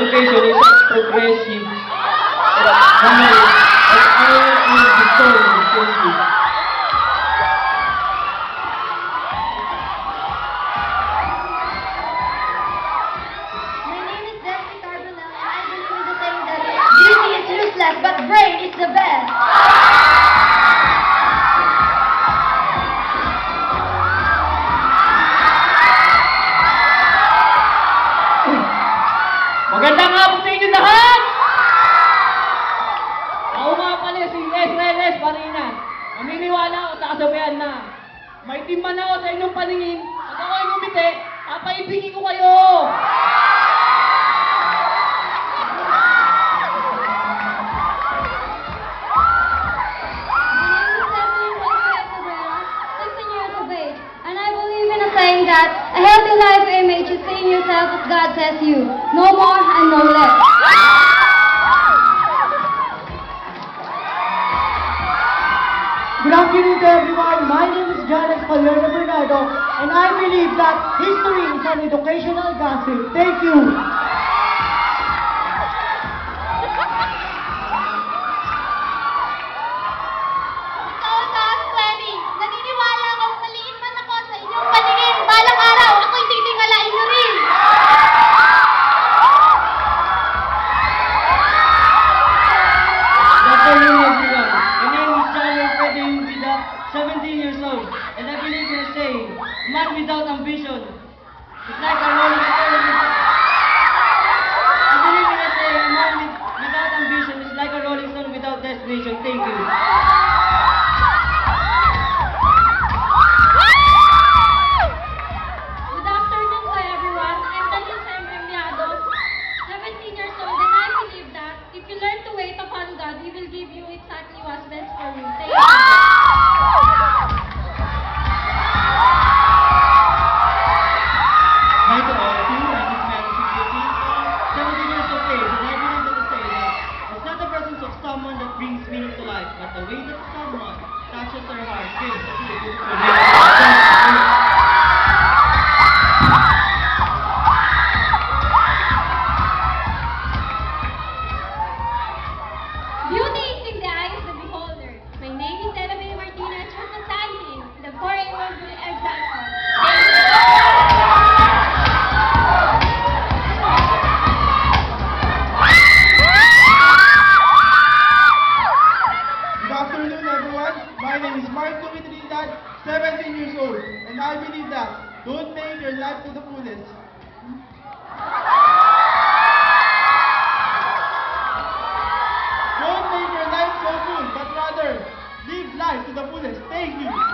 education is a progressive knowledge of our history. My name is Desiree Carbonell, and I believe in the saying that beauty is useless, but brain is the best. Magandang hapon sa inyo lahat! Ako nga pala si SLS Marina. Naniniwala ako sa kasabihan na may timman ako sa inyong paningin. Pag ako ay ngumiti, papaibigin ko kayo! My name is Desiree Cabrera, 16 years of age, and I believe in a saying that a healthy life image is seeing yourself as God says you. No more and no less. Good afternoon to everyone. My name is John Espalero Bernardo, and I believe that history is an educational gossip. Thank you. Taas, Freddy. Naniniwala akong maliit man ako sa inyong paningin. Balang araw, ako'y titingalain nyo rin. Good afternoon, everyone. My name is John Alfredo Yumbida, 17 years old, and I believe in a saying, a man without ambition is like a rolling stone. I believe in a saying, a man without ambition is like a rolling stone without destination. Thank you. Good afternoon to everyone. I'm Talisa Embremiado, 17 years old, and I believe that if you learn to wait upon God, He will give you exactly what's best for you. Thank you. Hi to all of you. My name is Mary Sigeti, 17 years of age, and I believe in a saying that it's not the presence of someone that brings meaning to life, but the way that someone touches our heart gives us the beautiful Beauty is in the eye of the beholder. My name is Elabay Martinez from the Santin, the 4A1 example. Good afternoon, everyone. My name is Marco Trinidad, 17 years old, and I believe that don't make your life to the fullest. Don't make your life so full, but rather live life to the fullest. Thank you.